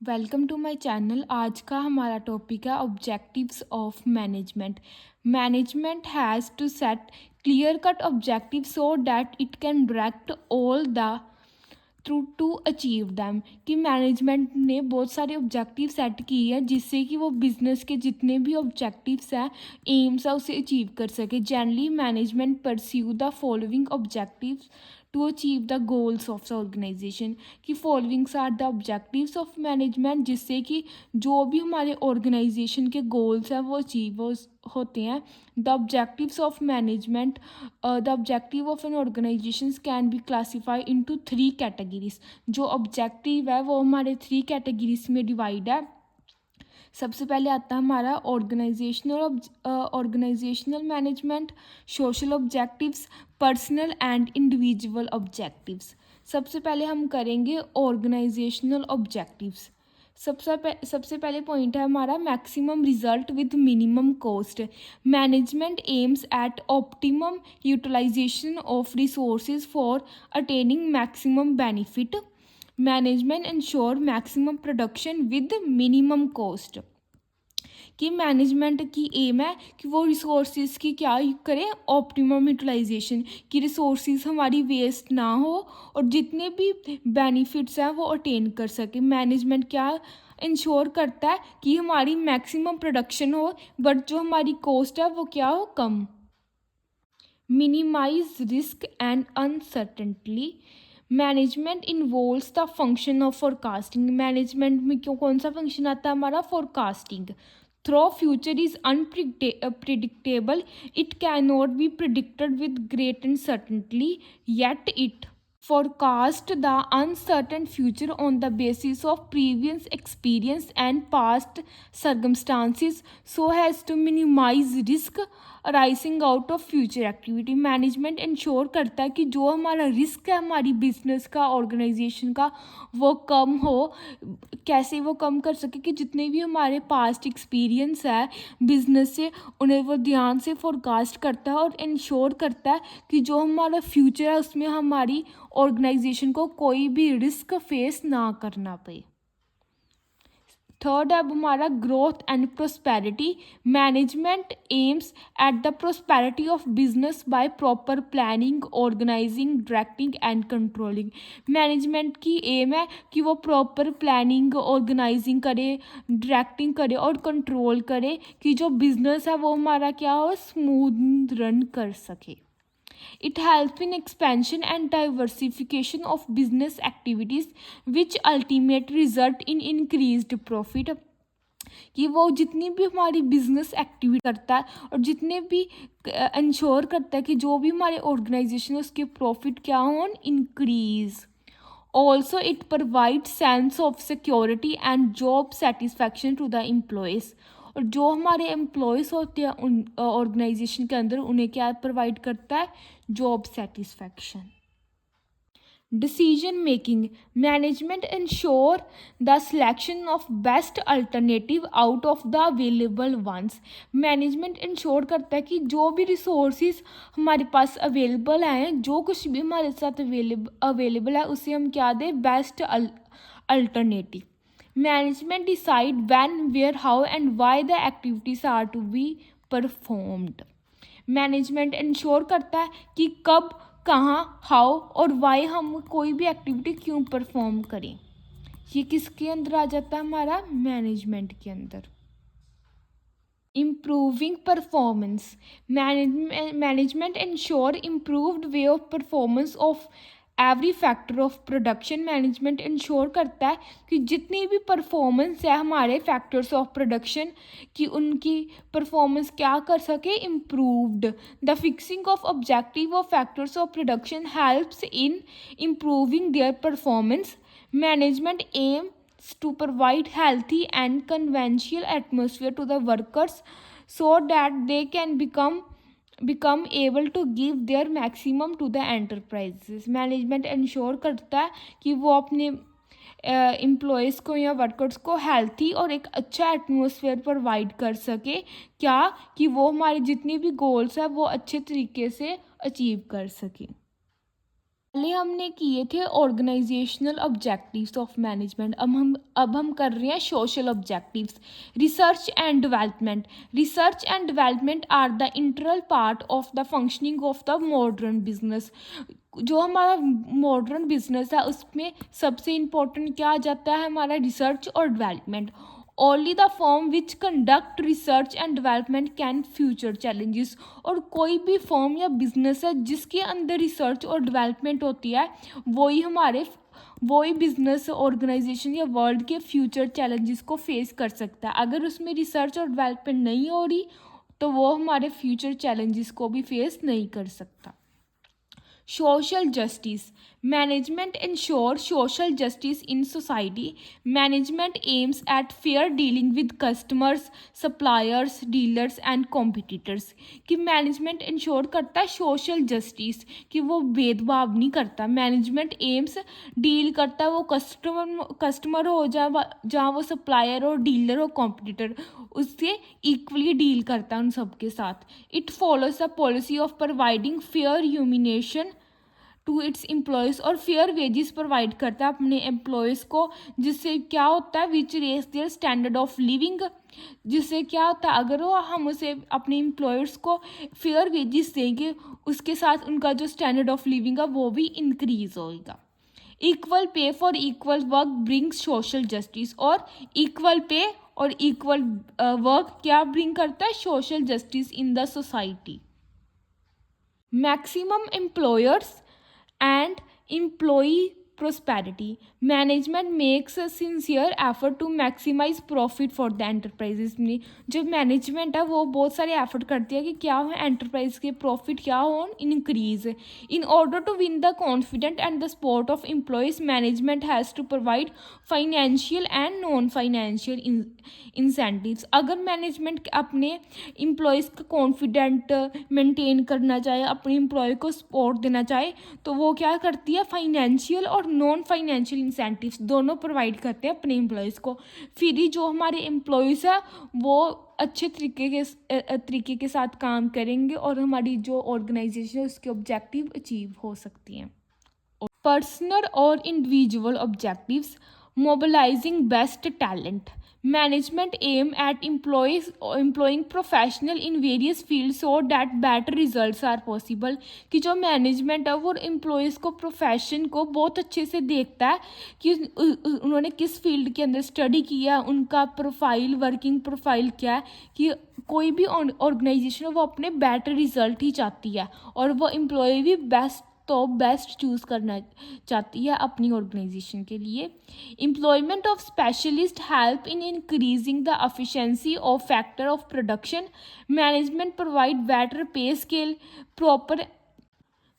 Welcome to my channel. आज का हमारा टॉपिक है objectives of management. Management has to set clear cut objective so that it can direct all the through to achieve them. कि management ने बहुत सारे objective set किए हैं जिससे कि वो बिजनेस के जितने भी ऑब्जेक्टिव्स हैं, एम्स है, उसे अचीव कर सके। Generally management pursue the following objectives to achieve the goals of the organisation. कि followings are the objectives of management, जिससे कि जो भी हमारे ऑर्गेनाइजेशन के गोल्स हैं वो अचीव होते हैं। The objectives of management, the objective of an organizations can be classified into three categories. जो ऑब्जेक्टिव है वो हमारे थ्री कैटेगरीज में डिवाइड है। सबसे पहले आता है हमारा organisational management, social objectives, personal and individual objectives. सबसे पहले हम करेंगे ऑर्गेनाइजेशनल ऑब्जेक्टिव्स। सबसे पहले पॉइंट है हमारा maximum result with minimum cost. Management aims at optimum utilisation of resources for attaining maximum benefit. Management ensure maximum production with minimum cost. कि management की एम है कि वो रिसोर्सेज की क्या करें, ऑप्टिमम यूटिलाइजेशन, कि रिसोर्सेज हमारी वेस्ट ना हो और जितने भी बेनिफिट्स हैं वो अटेन कर सके। मैनेजमेंट क्या इंश्योर करता है कि हमारी मैक्सिमम प्रोडक्शन हो बट जो हमारी कॉस्ट है वो क्या हो, कम। Minimise risk and uncertainty. Management involves the function of forecasting. Management में क्यों कौन सा फंक्शन आता है हमारा, forecasting. Though future is unpredictable, it can not be predicted with great uncertainty, yet it forecast the uncertain future on the basis of previous experience and past circumstances so as to minimize risk arising out of future activity। Management ensure करता है कि जो हमारा risk है हमारी business का, organisation का, वो कम हो। कैसे वो कम कर सके, कि जितने भी हमारे पास्ट एक्सपीरियंस है बिजनेस से उन्हें वो ध्यान से फोरकास्ट करता है और इंश्योर करता है कि जो हमारा फ्यूचर है उसमें हमारी ऑर्गेनाइजेशन को कोई भी रिस्क फेस ना करना पड़े। थर्ड है अब हमारा growth and prosperity. Management aims at the prosperity of business by proper planning, organising, directing and controlling. Management की एम है कि वो प्रॉपर प्लानिंग, ऑर्गेनाइजिंग करे, डायरेक्टिंग करे और कंट्रोल करे कि जो बिजनेस है वो हमारा क्या हो, स्मूथ रन कर सके। It helps in expansion and diversification of business activities which ultimately result in increased profit। कि वो जितनी भी हमारी बिजनेस एक्टिविटी करता है और जितने भी इंश्योर करता है कि जो भी हमारे ऑर्गेनाइजेशन है उसके प्रॉफिट क्या हो, increase. Also it provide sense of security and job satisfaction to the employees. और जो हमारे एम्प्लॉयज़ होते हैं उन ऑर्गेनाइजेशन के अंदर उन्हें क्या प्रोवाइड करता है, job satisfaction. Decision making. Management ensure the selection of best alternative out of the available ones. Management ensure करता है कि जो भी रिसोर्सेज हमारे पास अवेलेबल हैं, जो कुछ भी हमारे साथ अवेलेबल है उसे हम क्या दें, best alternative. Management decide when, where, how and why the activities are to be performed. Management ensure करता है कि कब, कहाँ, हाउ और वाई हम कोई भी एक्टिविटी क्यों परफॉर्म करें। ये किसके अंदर आ जाता है, हमारा मैनेजमेंट के अंदर। Improving performance. Management ensure improved way of performance of every factor of production. Management ensure करता है कि जितनी भी परफॉर्मेंस है हमारे फैक्टर्स ऑफ प्रोडक्शन की उनकी परफॉर्मेंस क्या कर सके, improved. The fixing of objective of factors of production helps in improving their performance. Management aim to provide healthy and conventional atmosphere to the workers so that they can become able to give their maximum to the enterprises। Management ensure करता है कि वो अपने employees को या workers को healthy और एक अच्छा एटमोसफेयर प्रोवाइड कर सके, क्या कि वो हमारे जितने भी गोल्स हैं वो अच्छे तरीके से अचीव कर सके। पहले हमने किए थे ऑर्गेनाइजेशनल ऑब्जेक्टिव्स ऑफ मैनेजमेंट, अब हम कर रहे हैं social objectives. Research and development. Research and development are the integral part of the functioning of the modern business. जो हमारा मॉडर्न बिजनेस है उसमें सबसे इम्पोर्टेंट क्या आ जाता है, हमारा रिसर्च और development. Only the firm which conduct research and development can future challenges. और कोई भी फर्म या बिजनेस है जिसके अंदर रिसर्च और डेवलपमेंट होती है, वही बिजनेस ऑर्गेनाइजेशन या वर्ल्ड के फ्यूचर चैलेंजेस को फेस कर सकता है। अगर उसमें रिसर्च और डेवलपमेंट नहीं हो रही तो वो हमारे फ्यूचर चैलेंजेस को भी फेस नहीं कर सकता। Social justice. Management ensures social justice in society. Management aims at fair dealing with customers, suppliers, dealers and competitors. कि मैनेजमेंट इंश्योर करता है सोशल जस्टिस, कि वो भेदभाव नहीं करता। मैनेजमेंट एम्स डील करता है, वो कस्टमर हो जहाँ वो सप्लायर हो, डीलर हो, कॉम्पिटिटर, उससे इक्वली डील करता है उन सबके साथ। It follows the policy of providing fair remuneration to its employees, और फेयर वेजेस प्रोवाइड करता है अपने एम्प्लॉयज़ को, जिससे क्या होता है, which raise their standard of living. जिससे क्या होता है, अगर हम उसे अपने एम्प्लॉयर्स को फेयर वेजेस देंगे, उसके साथ उनका जो स्टैंडर्ड ऑफ लिविंग है वो भी इंक्रीज होगा। Equal pay for equal work brings social justice. और इक्वल पे और इक्वल वर्क क्या ब्रिंग करता है, social justice in the society. Maximum employers and employee prosperity. Management makes a sincere effort to maximize profit for the enterprises. में जो management है वो बहुत सारे एफर्ट करती है कि क्या हो, एंटरप्राइज के प्रॉफिट क्या हो, increase. In order to win the confident and the support of employees, management has to provide financial and non financial incentives. अगर मैनेजमेंट अपने एम्प्लॉयज़ का कॉन्फिडेंट मेंटेन करना चाहे, अपने एम्प्लॉय को सपोर्ट देना चाहे, तो वो क्या करती है, फाइनेंशियल और नॉन फाइनेंशियल इंसेंटिव्स दोनों प्रोवाइड करते हैं अपने एम्प्लॉयज़ को। फिर ही जो हमारे एम्प्लॉयज़ है वो अच्छे तरीके के साथ काम करेंगे और हमारी जो ऑर्गेनाइजेशन है उसके ऑब्जेक्टिव अचीव हो सकती हैं। पर्सनल और individual objectives. Mobilising best talent. Management aim at employing professional in various fields so that better results are possible। कि जो मैनेजमेंट है वो एम्प्लॉयज़ को, प्रोफेशन को बहुत अच्छे से देखता है कि उन्होंने किस फील्ड के अंदर स्टडी किया, उनका प्रोफाइल, वर्किंग प्रोफाइल क्या है, कि कोई भी ऑर्गेनाइजेशन वो अपने बेटर रिजल्ट ही चाहती है और वो एम्प्लॉय भी बेस्ट चूज़ करना चाहती है अपनी ऑर्गेनाइजेशन के लिए। Employment of specialist help in increasing the efficiency of factor of production. Management provide better pay scale, proper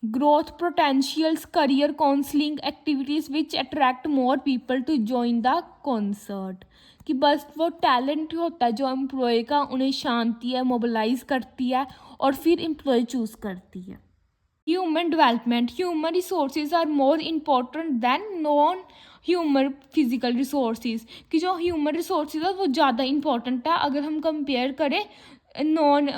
growth potentials, career counselling activities which attract more people to join the concern. कि बस वो talent होता है जो employ का, उन्हें शांति है, mobilise करती है और फिर एम्प्लॉय चूज़ करती है। Human development. Human resources are more important than non human physical resources. कि जो ह्यूमन रिसोर्सेज है वो ज़्यादा इंपॉर्टेंट है अगर हम कंपेयर करें नॉन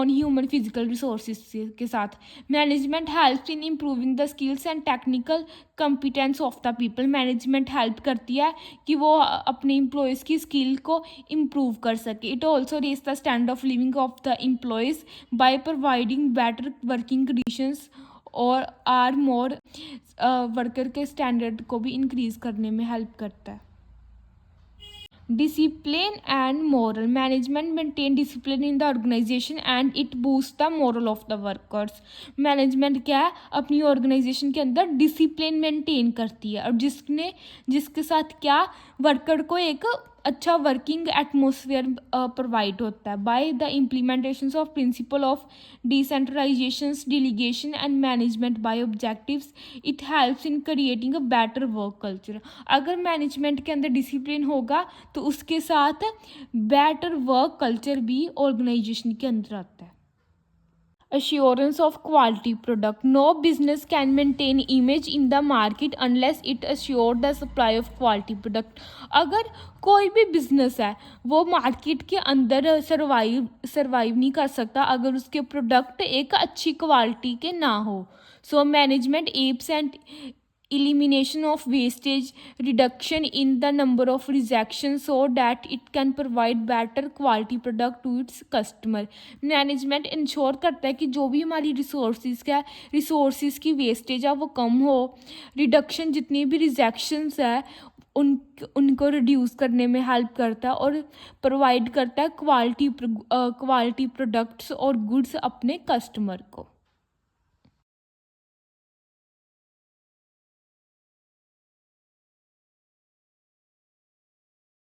ह्यूमन फिजिकल रिसोर्सेज के साथ। Management helps in improving the skills and technical competence of the people. Management help करती है कि वो अपने एम्प्लॉयज़ की स्किल को इम्प्रूव कर सके। It also raise the standard of living of the employees by providing better working conditions और आर मोर वर्कर के स्टैंडर्ड को भी इंक्रीज करने में हेल्प करता है। Discipline and moral. Management maintain discipline in the organization and it boosts the moral of the workers. Management क्या है, अपनी ऑर्गेनाइजेशन के अंदर डिसिप्लिन मेंटेन करती है और जिसके साथ क्या, वर्कर को एक अच्छा वर्किंग एटमोसफियर प्रोवाइड होता है। By the implementation of principle of decentralisation, delegation and management by objectives, it helps in creating a better work culture. अगर मैनेजमेंट के अंदर डिसिप्लिन होगा तो उसके साथ बेटर वर्क कल्चर भी ऑर्गेनाइजेशन के अंदर आता है। assurance of quality product. No business can maintain image in the market unless it assure the supply of quality product. अगर कोई भी बिजनेस है वो मार्केट के अंदर सरवाइव नहीं कर सकता अगर उसके प्रोडक्ट एक अच्छी क्वालिटी के ना हो. So management AIIMS and elimination of wastage, reduction in the number of rejections so that it can provide better quality product to its customer. Management ensure करता है कि जो भी हमारी रिसोर्सेज की वेस्टेज है वो कम हो. रिडक्शन जितनी भी रिजेक्शंस है उनको रिड्यूस करने में हेल्प करता है और प्रोवाइड करता है क्वालिटी प्रोडक्ट्स और गुड्स अपने कस्टमर को.